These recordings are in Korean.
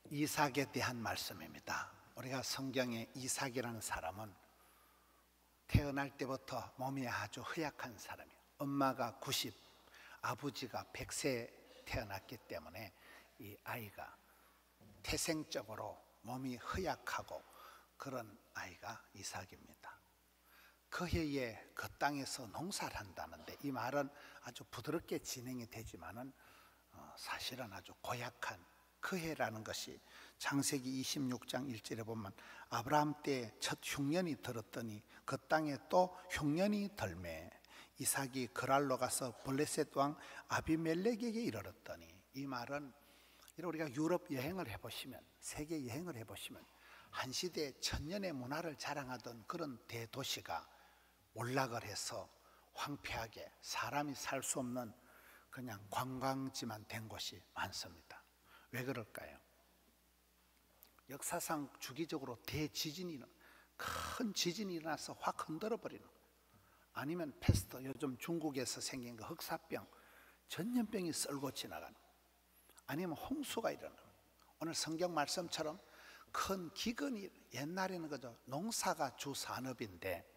이삭에 대한 말씀입니다. 우리가 성경에 이삭이라는 사람은 태어날 때부터 몸이 아주 허약한 사람이에요. 엄마가 90, 아버지가 100세 태어났기 때문에 이 아이가 태생적으로 몸이 허약하고 그런 아이가 이삭입니다. 그 해에 그 땅에서 농사를 한다는데, 이 말은 아주 부드럽게 진행이 되지만은 사실은 아주 고약한 그 해라는 것이 창세기 26장 1절에 보면 아브라함 때 첫 흉년이 들었더니 그 땅에 또 흉년이 덜매 이삭이 그랄로 가서 블레셋 왕 아비멜렉에게 이르렀더니, 이 말은 우리가 유럽 여행을 해보시면, 세계 여행을 해보시면 한 시대에 천년의 문화를 자랑하던 그런 대도시가 몰락을 해서 황폐하게 사람이 살 수 없는 그냥 관광지만 된 곳이 많습니다. 왜 그럴까요? 역사상 주기적으로 대지진이, 큰 지진이 일어나서 확 흔들어 버리는 거예요. 아니면 패스트, 요즘 중국에서 생긴 그 흑사병, 전염병이 썰고 지나가는 거예요. 아니면 홍수가 일어나는 거예요. 오늘 성경 말씀처럼 큰 기근이, 옛날에는 그저 농사가 주 산업인데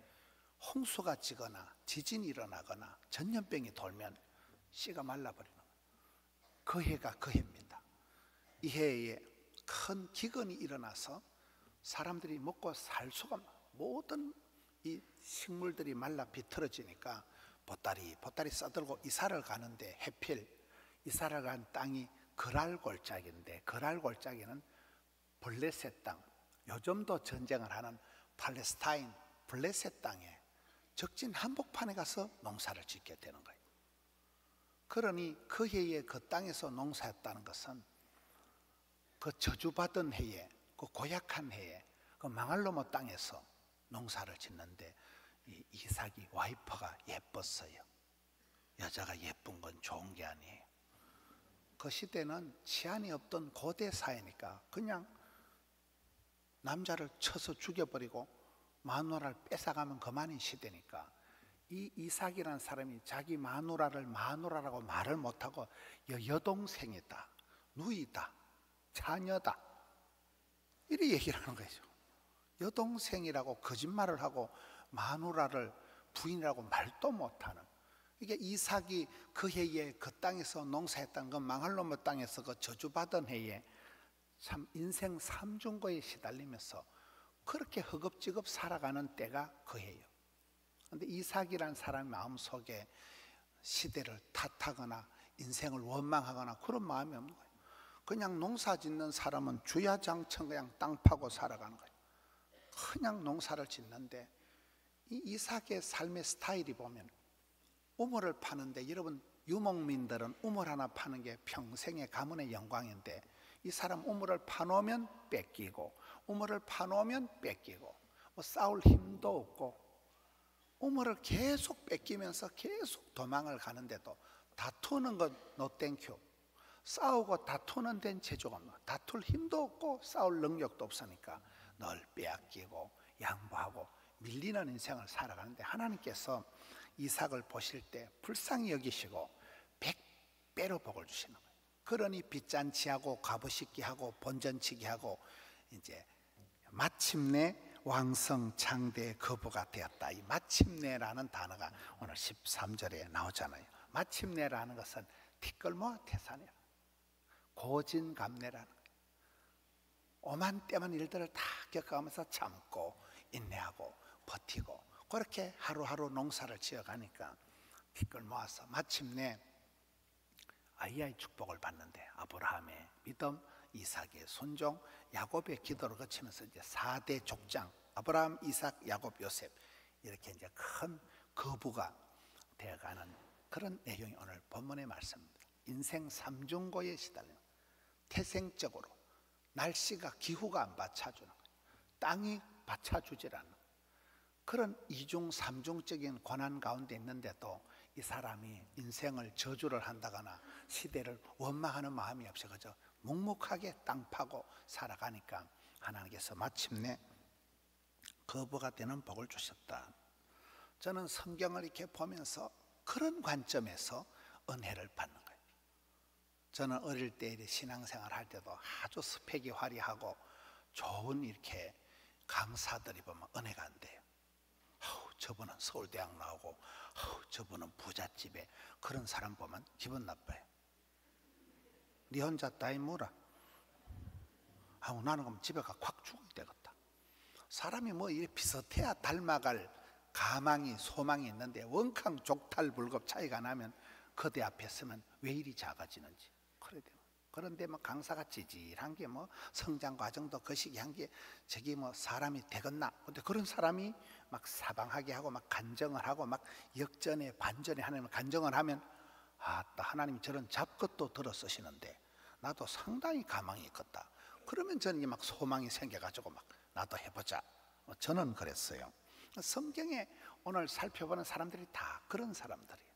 홍수가 지거나 지진이 일어나거나 전염병이 돌면 씨가 말라버리는 거예요. 그 해가 그 해입니다. 이 해에 큰 기근이 일어나서 사람들이 먹고 살 수가 없는, 모든 이 식물들이 말라 비틀어지니까 보따리 싸들고 이사를 가는데, 해필 이사를 간 땅이 그랄 골짜기인데, 그랄 골짜기는 블레셋 땅, 요즘도 전쟁을 하는 팔레스타인 블레셋 땅에 적진 한복판에 가서 농사를 짓게 되는 거예요. 그러니 그 해에 그 땅에서 농사했다는 것은 그 저주받은 해에, 그 고약한 해에, 그 망할 놈의 땅에서 농사를 짓는데, 이 이삭이 와이프가 예뻤어요. 여자가 예쁜 건 좋은 게 아니에요. 그 시대는 치안이 없던 고대 사회니까 그냥 남자를 쳐서 죽여버리고 마누라를 뺏어가면 그만인 시대니까, 이 이삭이라는 사람이 자기 마누라를 마누라라고 말을 못하고 여동생이다, 누이다, 자녀다, 이렇게 얘기를 하는 거죠. 여동생이라고 거짓말을 하고 마누라를 부인이라고 말도 못하는, 이게 이삭이 그 해에 그 땅에서 농사했던 그 망할 놈의 땅에서 그 저주받은 해에 참 인생 삼중고에 시달리면서 그렇게 허겁지겁 살아가는 때가 그 해예요. 그런데 이삭이라는 사람의 마음속에 시대를 탓하거나 인생을 원망하거나 그런 마음이 없는 거예요. 그냥 농사 짓는 사람은 주야장천 그냥 땅 파고 살아가는 거예요. 그냥 농사를 짓는데, 이 이삭의 삶의 스타일이 보면 우물을 파는데, 여러분 유목민들은 우물 하나 파는 게 평생의 가문의 영광인데, 이 사람 우물을 파놓으면 뺏기고 우물을 파놓으면 뺏기고 뭐 싸울 힘도 없고 우물을 계속 뺏기면서 계속 도망을 가는데도 다투는 건 노 땡큐, 싸우고 다투는 데는 재주가 없는, 다툴 힘도 없고 싸울 능력도 없으니까 늘 빼앗기고 양보하고 밀리는 인생을 살아가는데, 하나님께서 이삭을 보실 때 불쌍히 여기시고 100배로 복을 주시는 거예요. 그러니 빚잔치하고 가부식기하고 본전치기하고 이제 마침내 왕성창대의 거부가 되었다. 이 마침내라는 단어가 오늘 13절에 나오잖아요. 마침내라는 것은 티끌모아 태산이라, 고진감래라는 거예요. 오만때만 일들을 다 겪어가면서 참고 인내하고 버티고 그렇게 하루하루 농사를 지어가니까 티끌 모아서 마침내 아이의 축복을 받는데, 아브라함의 믿음, 이삭의 순종, 야곱의 기도를 거치면서 이제 4대 족장, 아브라함, 이삭, 야곱, 요셉, 이렇게 이제 큰 거부가 되어가는 그런 내용이 오늘 본문의 말씀입니다. 인생 삼중고에 시달리는, 태생적으로 날씨가, 기후가 안 받쳐주는 거예요. 땅이 받쳐주질 않는 그런 이중 삼중적인 고난 가운데 있는데도 이 사람이 인생을 저주를 한다거나 시대를 원망하는 마음이 없이 그저 묵묵하게 땅 파고 살아가니까 하나님께서 마침내 거부가 되는 복을 주셨다. 저는 성경을 이렇게 보면서 그런 관점에서 은혜를 받는 거예요. 저는 어릴 때 신앙생활 할 때도 아주 스펙이 화려하고 좋은 이렇게 강사들이 보면 은혜가 안 돼요. 저분은 서울대학 나오고 저분은 부잣집에, 그런 사람 보면 기분 나빠요. 네 혼자 따위 물어. 나는 그럼 집에 가 콱 죽어야 되겠다. 사람이 뭐 이렇게 비슷해야 닮아갈 가망이 소망이 있는데 원캉 족탈불급 차이가 나면 그대 앞에 서면 왜 이리 작아지는지. 그런데 뭐 강사가 찌질한 게 뭐 성장 과정도 거시기한 게 저기 뭐 사람이 되겠나. 근데 그런 사람이 막 사방하게 하고 막 간정을 하고 막 역전에 반전에 하나님 간정을 하면 하나님이 저런 잡것도 들어 쓰시는데 나도 상당히 가망이 있겠다. 그러면 저는 막 소망이 생겨가지고 막 나도 해보자. 저는 그랬어요. 성경에 오늘 살펴보는 사람들이 다 그런 사람들이에요.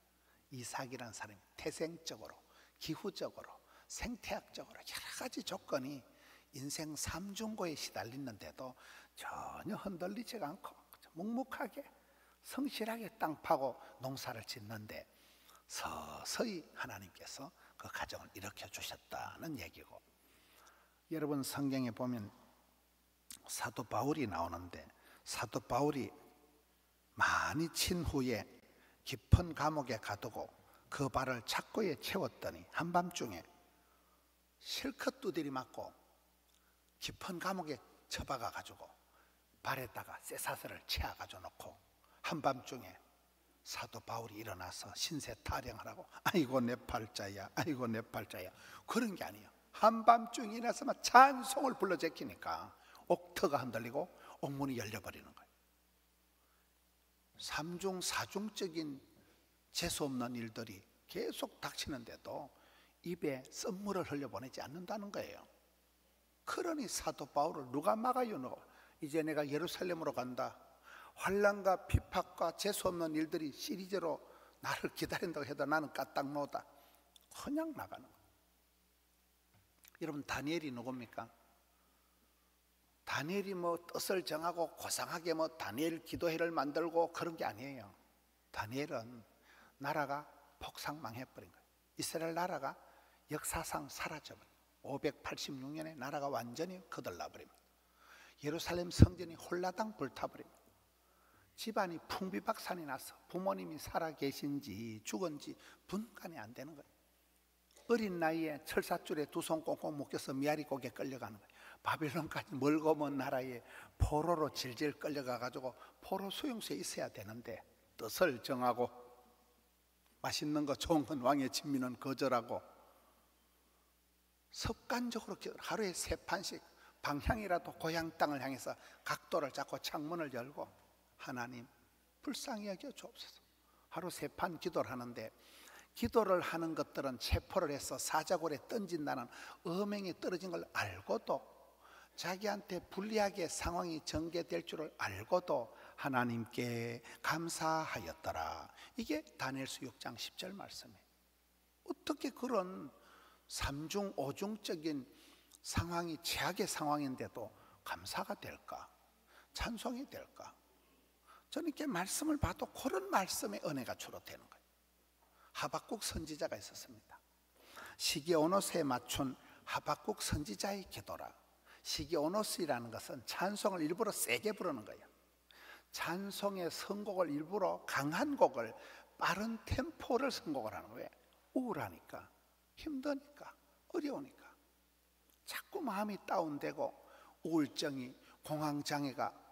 이삭이라는 사람이 태생적으로, 기후적으로, 생태학적으로 여러 가지 조건이 인생 삼중고에 시달리는데도 전혀 흔들리지가 않고 묵묵하게 성실하게 땅 파고 농사를 짓는데 서서히 하나님께서 그 가정을 일으켜 주셨다는 얘기고, 여러분 성경에 보면 사도 바울이 나오는데 사도 바울이 많이 친 후에 깊은 감옥에 가두고 그 발을 착고에 채웠더니 한밤중에 실컷 두드리 맞고 깊은 감옥에 처박아 가지고 발에다가 쇠사슬을 채워가지고 놓고 한밤중에 사도 바울이 일어나서 신세 타령하라고 아이고 내 팔자야 아이고 내 팔자야 그런 게 아니에요. 한밤중에 일어나서 막 찬송을 불러 제키니까 옥터가 흔들리고 옥문이 열려버리는 거예요. 삼중 사중적인 재수없는 일들이 계속 닥치는데도 입에 쓴물을 흘려보내지 않는다는 거예요. 그러니 사도 바울을 누가 막아요? 누가? 이제 내가 예루살렘으로 간다. 환난과 핍박과 재수없는 일들이 시리즈로 나를 기다린다고 해도 나는 까딱노다. 그냥 나가는 거예요. 여러분 다니엘이 누굽니까? 다니엘이 뭐 뜻을 정하고 고상하게 뭐 다니엘 기도회를 만들고 그런 게 아니에요. 다니엘은 나라가 폭삭망해버린 거예요. 이스라엘 나라가 역사상 사라져버린 586년에 나라가 완전히 거들나버립니다. 예루살렘 성전이 홀라당 불타버립니다. 집안이 풍비박산이 나서 부모님이 살아계신지 죽은지 분간이 안 되는 거예요. 어린 나이에 철사줄에 두 손 꽁꽁 묶여서 미아리 고개 끌려가는 거예요. 바빌론까지 멀고 먼 나라에 포로로 질질 끌려가가지고 포로 수용소에 있어야 되는데 뜻을 정하고 맛있는 거 좋은 건 왕의 진미는 거절하고 습관적으로 하루에 3판씩 방향이라도 고향 땅을 향해서 각도를 잡고 창문을 열고 하나님 불쌍히 여겨 주옵소서. 하루 3판 기도를 하는데 기도를 하는 것들은 체포를 해서 사자골에 던진다는 어명이 떨어진 걸 알고도 자기한테 불리하게 상황이 전개될 줄을 알고도 하나님께 감사하였더라. 이게 다니엘서 6장 10절 말씀이에요. 어떻게 그런 삼중 오중적인 상황이 최악의 상황인데도 감사가 될까? 찬송이 될까? 저는 이렇게 말씀을 봐도 그런 말씀의 은혜가 주로 되는 거예요. 하박국 선지자가 있었습니다. 시기오노스에 맞춘 하박국 선지자의 기도라. 시기오노스라는 것은 찬송을 일부러 세게 부르는 거예요. 찬송의 선곡을 일부러 강한 곡을 빠른 템포를 선곡을 하는 거예요. 우울하니까, 힘드니까, 어려우니까 자꾸 마음이 다운되고 우울증이, 공황장애가,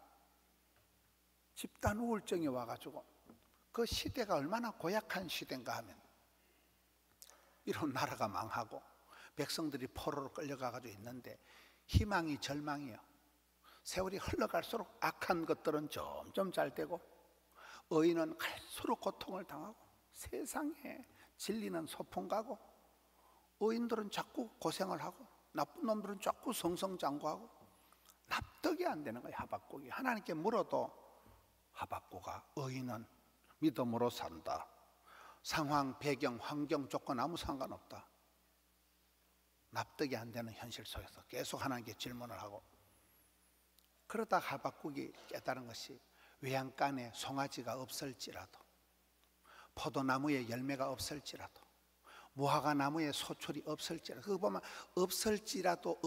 집단 우울증이 와가지고 그 시대가 얼마나 고약한 시대인가 하면 이런 나라가 망하고 백성들이 포로로 끌려가가지고 있는데 희망이 절망이에요. 세월이 흘러갈수록 악한 것들은 점점 잘 되고 의인은 갈수록 고통을 당하고 세상에 진리는 소풍 가고 의인들은 자꾸 고생을 하고 나쁜 놈들은 자꾸 성성장구하고 납득이 안 되는 거예요. 하박국이 하나님께 물어도 하박국아 의인은 믿음으로 산다. 상황, 배경, 환경, 조건 아무 상관없다. 납득이 안 되는 현실 속에서 계속 하나님께 질문을 하고 그러다 하박국이 깨달은 것이 외양간에 송아지가 없을지라도 포도나무에 열매가 없을지라도 무화과 나무에 소출이 없을지라도, 그거 보면 없을지라도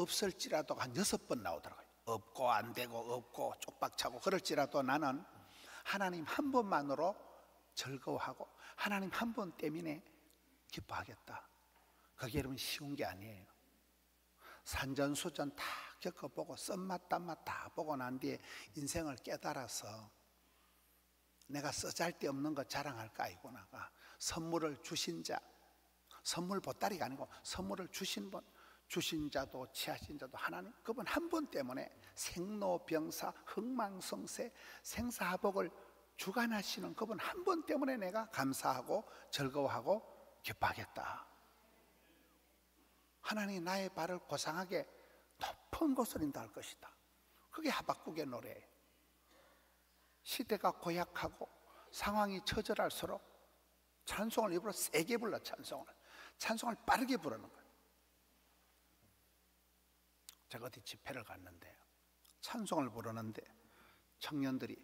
한 6번 나오더라고요. 없고 안 되고 없고 쪽박차고 그럴지라도 나는 하나님 한 번만으로 즐거워하고 하나님 한 번 때문에 기뻐하겠다. 그게 여러분 쉬운 게 아니에요. 산전수전 다 겪어보고 썸맛 단맛 다 보고 난 뒤에 인생을 깨달아서 내가 쓰잘데없는 거 자랑할까 아니구나가, 선물을 주신 자, 선물 보따리가 아니고 선물을 주신 분, 주신 자도 취하신 자도 하나님, 그분 한 분 때문에 생로병사 흥망성쇠 생사화복을 주관하시는 그분 한 분 때문에 내가 감사하고 즐거워하고 기뻐하겠다. 하나님이 나의 발을 고상하게 높은 곳으로 인도할 것이다. 그게 하박국의 노래예요. 시대가 고약하고 상황이 처절할수록 찬송을 일부러 세게 불러. 찬송을 빠르게 부르는 거예요. 제가 어디 집회를 갔는데 찬송을 부르는데 청년들이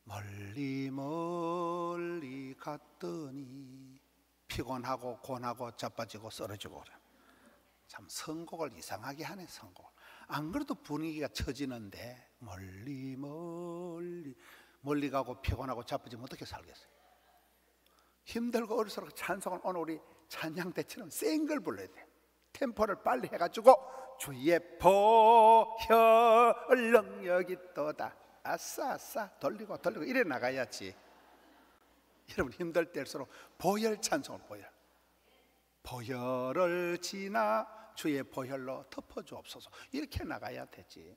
멀리 멀리 갔더니 피곤하고 곤하고 자빠지고 쓰러지고 그래. 참 선곡을 이상하게 하네. 선곡을 안 그래도 분위기가 처지는데 멀리 가고 피곤하고 자빠지면 어떻게 살겠어요? 힘들고 어려서록 찬송을 오늘 우리 찬양대처럼 센 걸 불러야 돼. 템포를 빨리 해가지고 주의 보혈 능력이 있도다. 아싸 아싸 돌리고 이래 나가야지. 여러분 힘들 때일수록 보혈 찬송을 보혈을 지나 주의 보혈로 덮어주옵소서 이렇게 나가야 되지.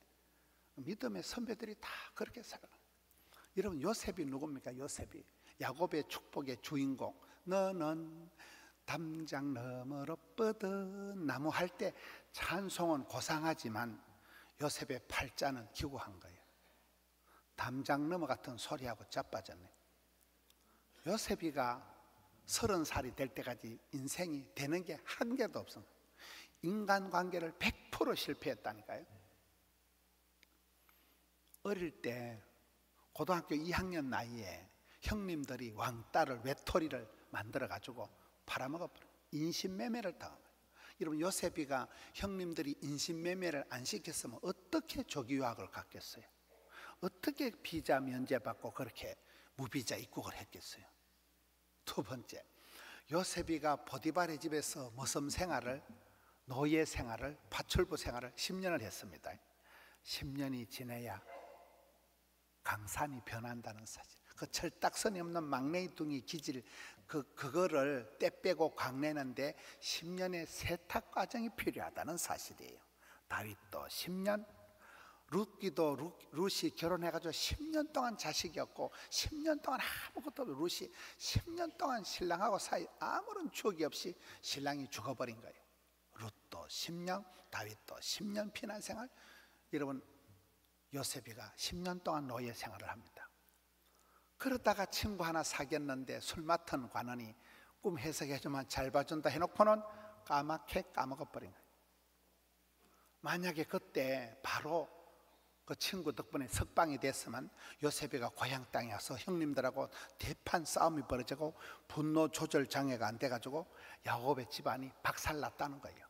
믿음의 선배들이 다 그렇게 살아. 여러분 요셉이 누굽니까? 요셉이 야곱의 축복의 주인공. 너는 담장 너머로 뻗은 나무 할 때 찬송은 고상하지만 요셉의 팔자는 기구한 거예요. 담장 너머 같은 소리하고 자빠졌네. 요셉이가 30살이 될 때까지 인생이 되는 게 한 개도 없어. 인간관계를 100% 실패했다니까요. 어릴 때 고등학교 2학년 나이에 형님들이 왕따를 외톨이를 만들어가지고 팔아먹어버려. 인신매매를 당한 거예요. 여러분 요셉이가 형님들이 인신매매를 안 시켰으면 어떻게 조기유학을 갔겠어요? 어떻게 비자 면제받고 그렇게 무비자 입국을 했겠어요? 두 번째, 요셉이가 보디발의 집에서 머슴 생활을, 노예 생활을, 파출부 생활을 10년을 했습니다. 10년이 지나야 강산이 변한다는 사실. 그 철딱선이 없는 막내둥이 기질, 그거를 떼 빼고 강내는데 10년의 세탁 과정이 필요하다는 사실이에요. 다윗도 10년, 룻이 결혼해가지고 10년 동안 자식이 없고 10년 동안 아무것도 없고 룻이 10년 동안 신랑하고 사이 아무런 추억이 없이 신랑이 죽어버린 거예요. 룻도 10년, 다윗도 10년 피난 생활. 여러분 요셉이가 10년 동안 노예 생활을 합니다. 그러다가 친구 하나 사귀었는데 술 맡은 관원이 꿈 해석해주면 잘 봐준다 해놓고는 까맣게 까먹어버린 거예요. 만약에 그때 바로 그 친구 덕분에 석방이 됐으면 요셉이가 고향 땅에 와서 형님들하고 대판 싸움이 벌어지고 분노 조절 장애가 안 돼가지고 야곱의 집안이 박살났다는 거예요.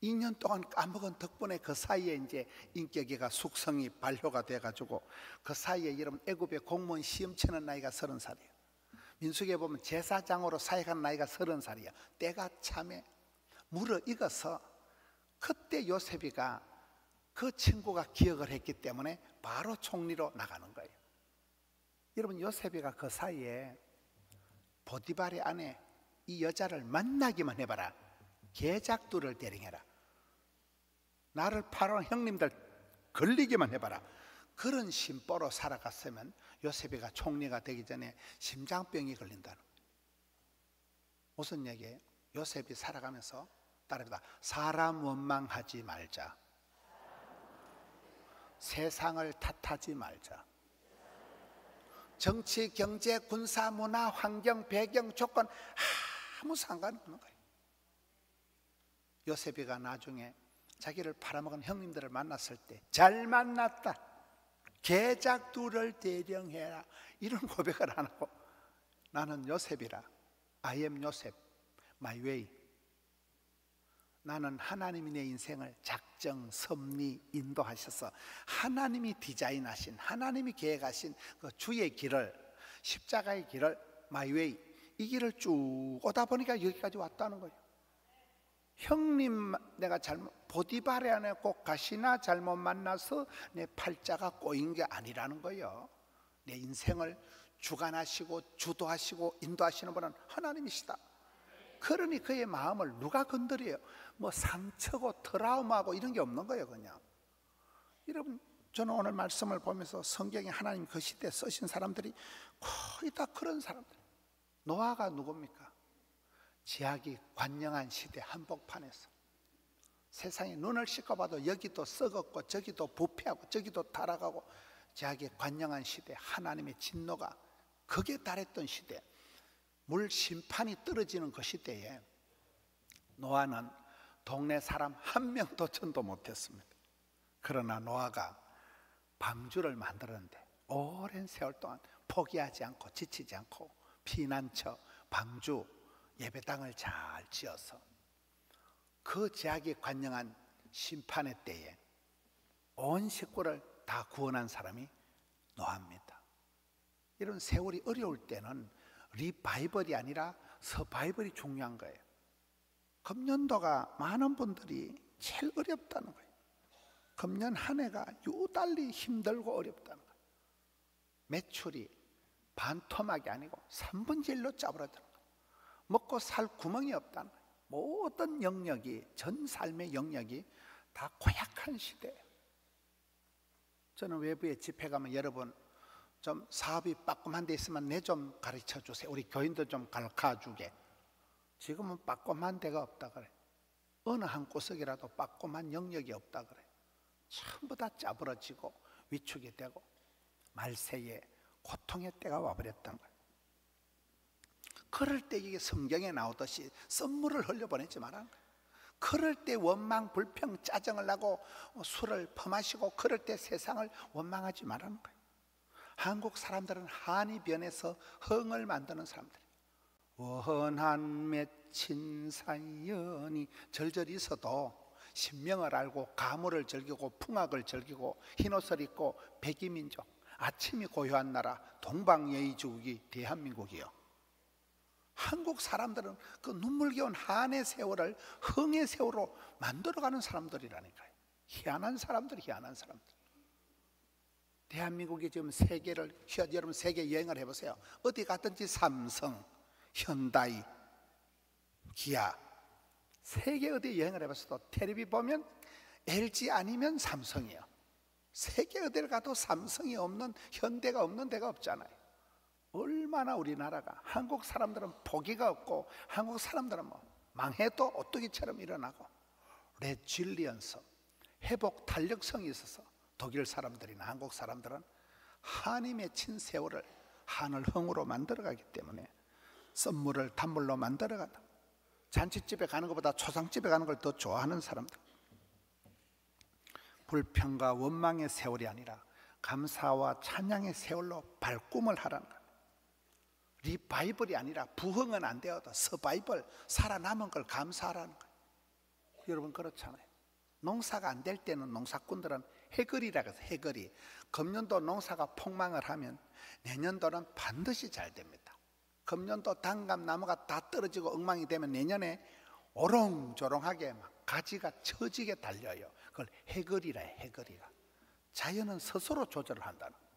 2년 동안 까먹은 덕분에 그 사이에 이제 인격이가 숙성이 발효가 돼가지고 그 사이에 여러분 애굽의 공무원 시험 치는 나이가 30살이에요. 민수기에 보면 제사장으로 사역한 나이가 30살이에요. 때가 참에 무르익어서 그때 요셉이가 그 친구가 기억을 했기 때문에 바로 총리로 나가는 거예요. 여러분 요셉이가 그 사이에 보디발의 아내 이 여자를 만나기만 해봐라. 계작두를 대령해라. 나를 팔아온 형님들 걸리기만 해봐라. 그런 심보로 살아갔으면 요셉이가 총리가 되기 전에 심장병이 걸린다는 거예요. 무슨 얘기예요? 요셉이 살아가면서 따라해봐. 사람 원망하지 말자. 세상을 탓하지 말자. 정치, 경제, 군사, 문화, 환경, 배경, 조건 아무 상관없는 거예요. 요셉이가 나중에 자기를 팔아먹은 형님들을 만났을 때 잘 만났다. 계작두를 대령해라. 이런 고백을 안 하고 나는 요셉이라. I am 요셉. My way. 나는 하나님이 내 인생을 작정, 섭리, 인도하셔서 하나님이 디자인하신, 하나님이 계획하신 그 주의 길을, 십자가의 길을, my way, 이 길을 쭉 오다 보니까 여기까지 왔다는 거예요. 형님, 내가 보디발에 안에 꼭 가시나 잘못 만나서 내 팔자가 꼬인 게 아니라는 거예요. 내 인생을 주관하시고 주도하시고 인도하시는 분은 하나님이시다. 그러니 그의 마음을 누가 건드려요? 뭐 상처고 트라우마고 이런 게 없는 거예요. 그냥 여러분, 저는 오늘 말씀을 보면서 성경에 하나님 그 시대에 쓰신 사람들이 거의 다 그런 사람들. 노아가 누굽니까? 지하기 관영한 시대 한복판에서 세상에 눈을 씻고봐도 여기도 썩었고 저기도 부패하고 저기도 타락하고 지하기 관영한 시대, 하나님의 진노가 극에 달했던 시대, 물 심판이 떨어지는 그 시대에 노아는 동네 사람 한 명도 전도 못했습니다. 그러나 노아가 방주를 만들었는데 오랜 세월 동안 포기하지 않고 지치지 않고 피난처, 방주, 예배당을 잘 지어서 그 제약에 관영한 심판의 때에 온 식구를 다 구원한 사람이 노아입니다. 이런 세월이 어려울 때는 리바이벌이 아니라 서바이벌이 중요한 거예요. 금년도가 많은 분들이 제일 어렵다는 거예요. 금년 한 해가 유달리 힘들고 어렵다는 거예요. 매출이 반토막이 아니고 3분의 1로 짜부러지는 거예요. 먹고 살 구멍이 없다는 거예요. 모든 영역이, 전 삶의 영역이 다 고약한 시대예요. 저는 외부에 집회 가면 여러분 좀 사업이 빠꼼한 데 있으면 내 좀 가르쳐 주세요. 우리 교인도 좀 가르쳐 주게. 지금은 빠꼼한 데가 없다 그래. 어느 한 구석이라도 빠꼼한 영역이 없다 그래. 전부 다 짜부러지고 위축이 되고 말세에 고통의 때가 와버렸다는 거예요. 그럴 때 이게 성경에 나오듯이 썸물을 흘려보내지 말라는 거예요. 그럴 때 원망, 불평, 짜증을 나고 술을 퍼마시고 그럴 때 세상을 원망하지 말라는 거예요. 한국 사람들은 한이 변해서 흥을 만드는 사람들이에요. 원한 맺힌 사연이 절절히 있어도 신명을 알고 가물을 즐기고 풍악을 즐기고 흰옷을 입고 백이민족, 아침이 고요한 나라 동방예의주국이 대한민국이요. 한국 사람들은 그 눈물겨운 한의 세월을 흥의 세월로 만들어가는 사람들이라니까요. 희한한 사람들, 희한한 사람들. 대한민국이 지금 여러분 세계 여행을 해보세요. 어디 갔든지 삼성, 현다이, 기아, 세계 어디 여행을 해봤어도 텔레비 보면 LG 아니면 삼성이에요. 세계 어디를 가도 삼성이 없는, 현대가 없는 데가 없잖아요. 얼마나 우리나라가, 한국 사람들은 포기가 없고 한국 사람들은 뭐 망해도 오뚜기처럼 일어나고 레질리언스, 회복 탄력성이 있어서 독일 사람들이나 한국 사람들은 한이 맺힌 세월을 하늘흥으로 만들어가기 때문에 썸물을 단물로 만들어가다. 잔치집에 가는 것보다 초상집에 가는 걸 더 좋아하는 사람들. 불평과 원망의 세월이 아니라 감사와 찬양의 세월로 발꿈을 하라는 거예요. 리바이벌이 아니라 부흥은 안 되어도 서바이벌, 살아남은 걸 감사하라는 거예요. 여러분 그렇잖아요. 농사가 안 될 때는 농사꾼들은 해거리라고 해서 해거리. 금년도 농사가 폭망을 하면 내년도는 반드시 잘 됩니다. 금년도 단감 나무가 다 떨어지고 엉망이 되면 내년에 오롱조롱하게 막 가지가 처지게 달려요. 그걸 해거리라 해요. 해거리라. 자연은 스스로 조절을 한다는 거예요.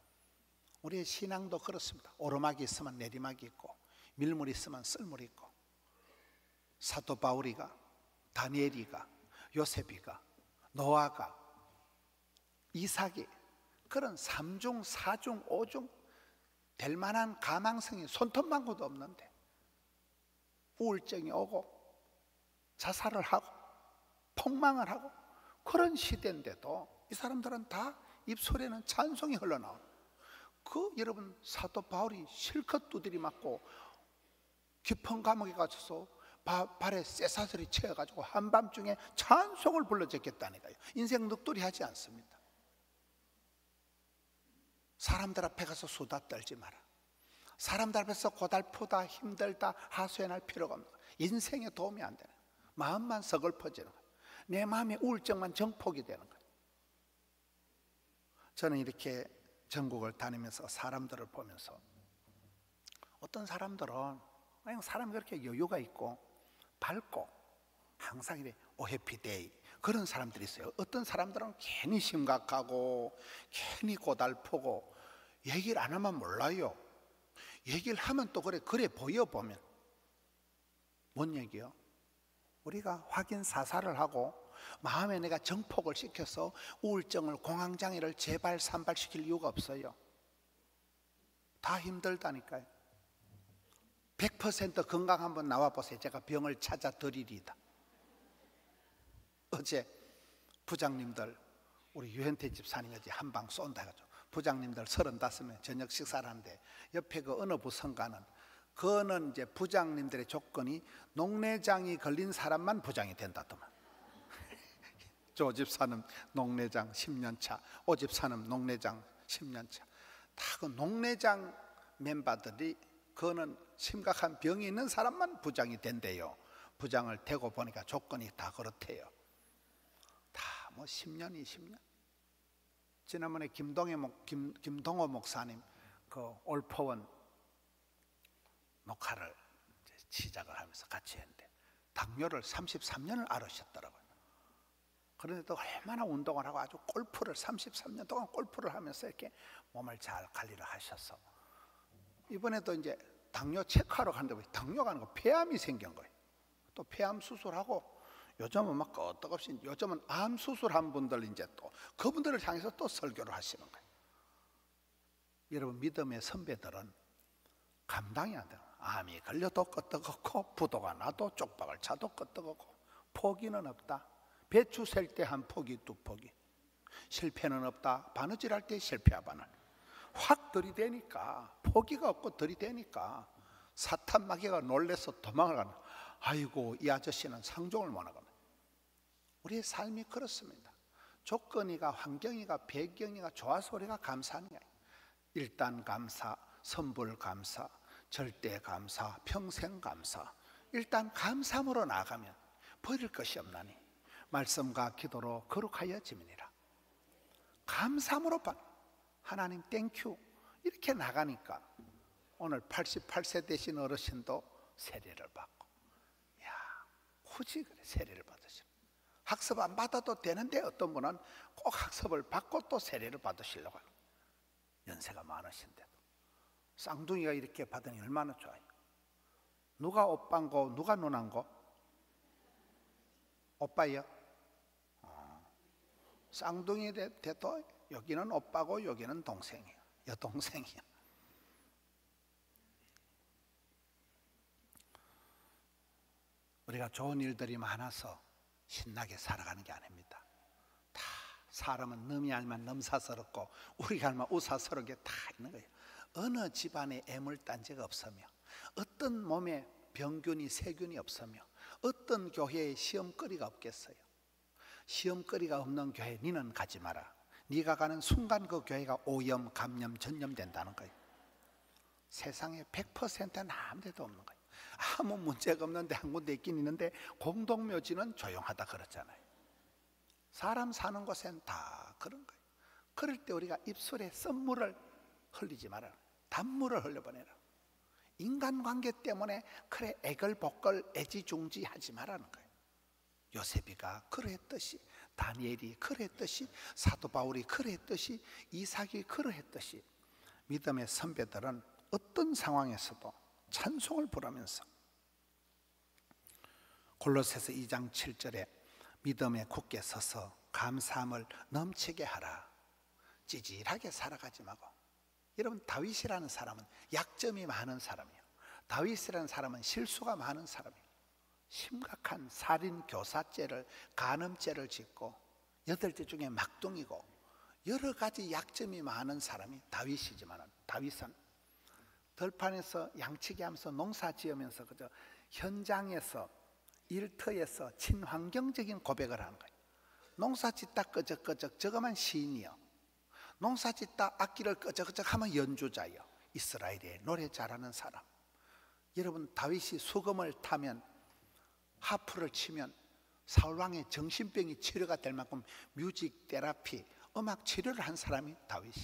우리의 신앙도 그렇습니다. 오르막이 있으면 내리막이 있고 밀물이 있으면 썰물이 있고 사도 바울이가, 다니엘이가, 요셉이가, 노아가, 이삭이 그런 3중, 4중, 5중 될 만한 가망성이 손톱만큼도 없는데 우울증이 오고 자살을 하고 폭망을 하고 그런 시대인데도 이 사람들은 다 입술에는 찬송이 흘러나옵니다. 여러분 사도 바울이 실컷 두드리 맞고 깊은 감옥에 갇혀서 발에 쇠사슬이 채워가지고 한밤중에 찬송을 불러 제꼈다니까요. 인생 넋두리 하지 않습니다. 사람들 앞에 가서 수다 떨지 마라. 사람들 앞에서 고달프다 힘들다 하소연할 필요가 없는 거예요. 인생에 도움이 안 되는 거예요. 마음만 서글퍼지는 거예요. 내 마음의 우울증만 정폭이 되는 거예요. 저는 이렇게 전국을 다니면서 사람들을 보면서 어떤 사람들은 그냥 사람이 그렇게 여유가 있고 밝고 항상 이래 해피데이 그런 사람들이 있어요. 어떤 사람들은 괜히 심각하고 괜히 고달프고 얘기를 안 하면 몰라요. 얘기를 하면 또 그래 보여보면 뭔 얘기요? 우리가 확인 사살을 하고 마음에 내가 정폭을 시켜서 우울증을 공황장애를 재발 산발시킬 이유가 없어요. 다 힘들다니까요. 100% 건강 한번 나와보세요. 제가 병을 찾아 드리리다. 어제 부장님들 우리 유현태 집사님이 어제 한방 쏜다 해가지고 부장님들 35명 저녁 식사를 하는데 옆에 그 어느 부성가는 그거는 이제 부장님들의 조건이 녹내장이 걸린 사람만 부장이 된다더만. 조 집사는 녹내장 10년 차, 오 집사는 녹내장 10년 차. 다 그 녹내장 멤버들이 그거는 심각한 병이 있는 사람만 부장이 된대요. 부장을 되고 보니까 조건이 다 그렇대요. 다 뭐 10년, 20년. 지난번에 김동호 목사님 그 올포원 녹화를 시작을 하면서 같이 했는데 당뇨를 33년을 앓으셨더라고요. 그런데도 얼마나 운동을 하고 아주 골프를 33년 동안 골프를 하면서 이렇게 몸을 잘 관리를 하셔서 이번에도 이제 당뇨 체크하러 갔는데 당뇨가 아니고 폐암이 생긴 거예요. 또 폐암 수술하고 요즘은 막 끄떡없이 요즘은 암 수술한 분들 이제 또 그분들을 향해서 또 설교를 하시는 거예요. 여러분 믿음의 선배들은 감당이 안 돼요. 암이 걸려도 끄떡없고 부도가 나도 쪽박을 차도 끄떡없고 포기는 없다. 배추 셀 때 한 포기 두 포기 실패는 없다. 바느질 할 때 실패와 바늘 확 들이대니까 포기가 없고 들이대니까 사탄 마귀가 놀래서 도망을 가는. 아이고 이 아저씨는 상종을 못 하거든. 우리의 삶이 그렇습니다. 조건이가 환경이가 배경이가 좋아서 우리가 감사하는 게 아니에요. 일단 감사, 선불 감사, 절대 감사, 평생 감사. 일단 감사함으로 나가면 버릴 것이 없나니 말씀과 기도로 거룩하여 지민이라. 감사함으로 하나님 땡큐 이렇게 나가니까 오늘 88세 되신 어르신도 세례를 받고 야 굳이 그래 세례를 받으시고 학습 안 받아도 되는데 어떤 분은 꼭 학습을 받고 또 세례를 받으시려고 하는 연세가 많으신데도 쌍둥이가 이렇게 받으니 얼마나 좋아요. 누가 오빠인고 누가 누나인고? 오빠요. 쌍둥이 돼도 여기는 오빠고 여기는 동생이요. 여동생이요. 우리가 좋은 일들이 많아서 신나게 살아가는 게 아닙니다. 다 사람은 넘이 알만 넘사스럽고 우리가 알만 우사스럽게 다 있는 거예요. 어느 집안에 애물단지가 없으며 어떤 몸에 병균이 세균이 없으며 어떤 교회에 시험거리가 없겠어요. 시험거리가 없는 교회 니는 가지 마라. 네가 가는 순간 그 교회가 오염, 감염, 전염된다는 거예요. 세상에 100%는 아무 데도 없는 거예요. 아무 문제가 없는데 한 군데 있긴 있는데 공동묘지는 조용하다 그랬잖아요. 사람 사는 곳엔 다 그런 거예요. 그럴 때 우리가 입술에 썸물을 흘리지 말아라. 단물을 흘려보내라. 인간관계 때문에 그래 애걸복걸 애지중지 하지 말라는 거예요. 요셉이가 그러했듯이 다니엘이 그러했듯이 사도 바울이 그러했듯이 이삭이 그러했듯이 믿음의 선배들은 어떤 상황에서도 찬송을 부르면서 골로새서 2장 7절에 믿음에 굳게 서서 감사함을 넘치게 하라. 찌질하게 살아가지 말고. 여러분 다윗이라는 사람은 약점이 많은 사람이에요. 다윗이라는 사람은 실수가 많은 사람이에요. 심각한 살인 교사죄를 간음죄를 짓고 8째 중에 막둥이고 여러 가지 약점이 많은 사람이 다윗이지만 다윗은 들판에서 양치기 하면서 농사 지으면서 그저 현장에서 일터에서 친환경적인 고백을 하는 거예요. 농사 짓다 끄적끄적 저거만 시인이요. 농사 짓다 악기를 끄적끄적 하면 연주자요. 이스라엘에 노래 잘하는 사람. 여러분 다윗이 수금을 타면 하프를 치면 사울왕의 정신병이 치료가 될 만큼 뮤직 테라피, 음악 치료를 한 사람이 다윗이.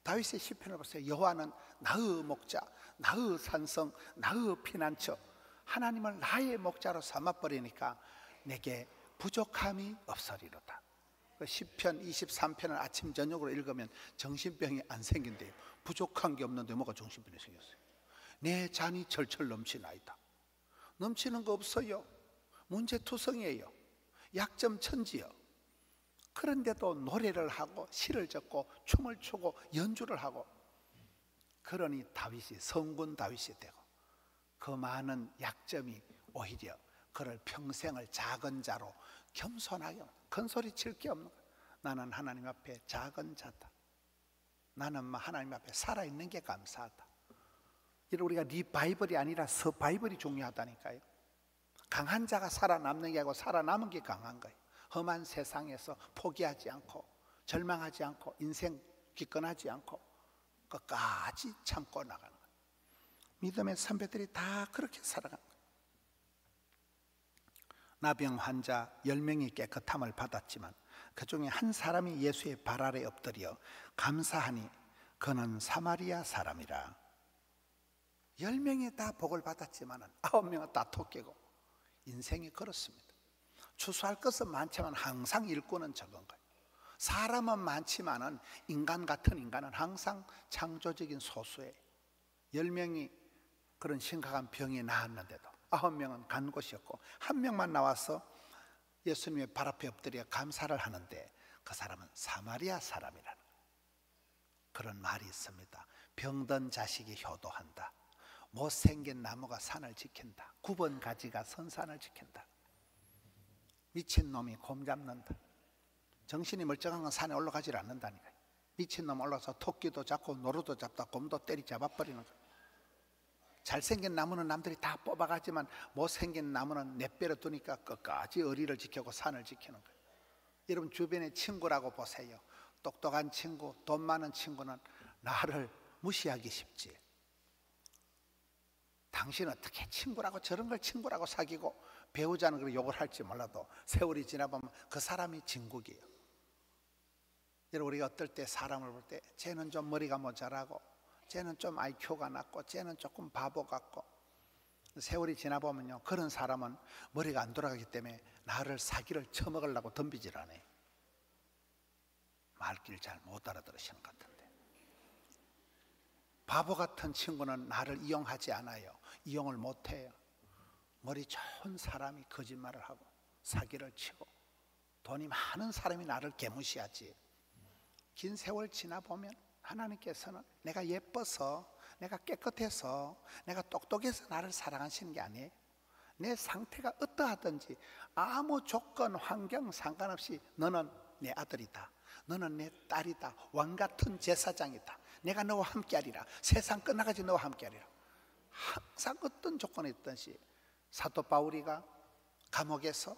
다윗의 시편을 보세요. 여호와는 나의 목자, 나의 산성, 나의 피난처. 하나님을 나의 목자로 삼아버리니까 내게 부족함이 없으리로다. 시편 23편을 아침 저녁으로 읽으면 정신병이 안 생긴대요. 부족한 게 없는데 뭐가 정신병이 생겼어요? 내 잔이 철철 넘치나이다. 넘치는 거 없어요. 문제투성이에요. 약점천지요. 그런데도 노래를 하고 시를 적고 춤을 추고 연주를 하고, 그러니 다윗이 성군 다윗이 되고, 그 많은 약점이 오히려 그를 평생을 작은 자로 겸손하게, 큰 소리 칠 게 없는 거야. 나는 하나님 앞에 작은 자다. 나는 하나님 앞에 살아있는 게 감사하다. 우리가 리바이벌이 아니라 서바이벌이 중요하다니까요. 강한 자가 살아남는 게 아니고 살아남은 게 강한 거예요. 험한 세상에서 포기하지 않고 절망하지 않고 인생 기권하지 않고 끝까지 참고 나가는 거예요. 믿음의 선배들이 다 그렇게 살아간 거예요. 나병 환자 10명이 깨끗함을 받았지만 그 중에 한 사람이 예수의 발 아래 엎드려 감사하니 그는 사마리아 사람이라. 10명이 다 복을 받았지만 9명은 다 토끼고, 인생이 그렇습니다. 추수할 것은 많지만 항상 일꾼은 적은 거예요. 사람은 많지만은 인간 같은 인간은 항상 창조적인 소수예요. 10명이 그런 심각한 병이 나았는데도 9명은 간 곳이 없고, 한 명만 나와서 예수님의 발 앞에 엎드려 감사를 하는데 그 사람은 사마리아 사람이라는 거예요. 그런 말이 있습니다. 병든 자식이 효도한다. 못생긴 나무가 산을 지킨다. 9번 가지가 선산을 지킨다. 미친놈이 곰 잡는다. 정신이 멀쩡한 건 산에 올라가질 않는다니까요. 미친놈 올라서 토끼도 잡고 노루도 잡다 곰도 때리 잡아버리는 거예요. 잘생긴 나무는 남들이 다 뽑아가지만 못생긴 나무는 내버려 두니까 끝까지 어리를 지키고 산을 지키는 거예요. 여러분 주변의 친구라고 보세요. 똑똑한 친구, 돈 많은 친구는 나를 무시하기 쉽지. 당신 어떻게 친구라고 저런 걸 친구라고 사귀고, 배우자는 그런 욕을 할지 몰라도 세월이 지나보면 그 사람이 진국이에요. 여러분 우리가 어떨 때 사람을 볼 때 쟤는 좀 머리가 모자라고, 쟤는 좀 IQ가 낮고, 쟤는 조금 바보 같고, 세월이 지나보면요 그런 사람은 머리가 안 돌아가기 때문에 나를 사기를 쳐먹으려고 덤비질 않아요. 말귀를 잘 못 알아들으시는 것 같은데, 바보 같은 친구는 나를 이용하지 않아요. 이용을 못해요. 머리 좋은 사람이 거짓말을 하고 사기를 치고 돈이 많은 사람이 나를 개무시하지. 긴 세월 지나보면 하나님께서는 내가 예뻐서, 내가 깨끗해서, 내가 똑똑해서 나를 사랑하시는 게 아니에요. 내 상태가 어떠하든지 아무 조건 환경 상관없이 너는 내 아들이다, 너는 내 딸이다, 왕같은 제사장이다, 내가 너와 함께하리라, 세상 끝나가지 너와 함께하리라. 항상 어떤 조건이 있든지, 사도 바울이가 감옥에서,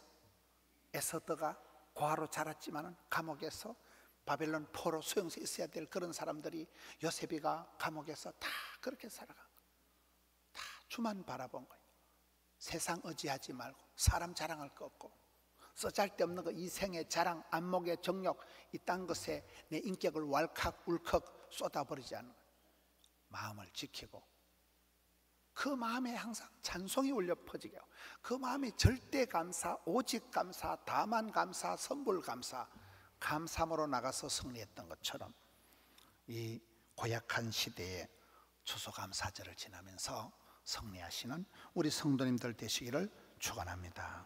에스더가 고아로 자랐지만 감옥에서 바벨론 포로 수용소에 있어야 될 그런 사람들이, 요셉이가 감옥에서 다 그렇게 살아간 거예요. 다 주만 바라본 거예요. 세상 의지하지 말고, 사람 자랑할 거 없고, 쓰잘데없는 거, 이 생의 자랑, 안목의 정욕, 이딴 것에 내 인격을 왈칵 울컥 쏟아버리지 않는 거예요. 마음을 지키고, 그 마음에 항상 찬송이 울려 퍼지게 하고, 그 마음에 절대 감사, 오직 감사, 다만 감사, 선불 감사, 감사함으로 나가서 승리했던 것처럼 이 고약한 시대에 추수감사절을 지나면서 승리하시는 우리 성도님들 되시기를 축원합니다.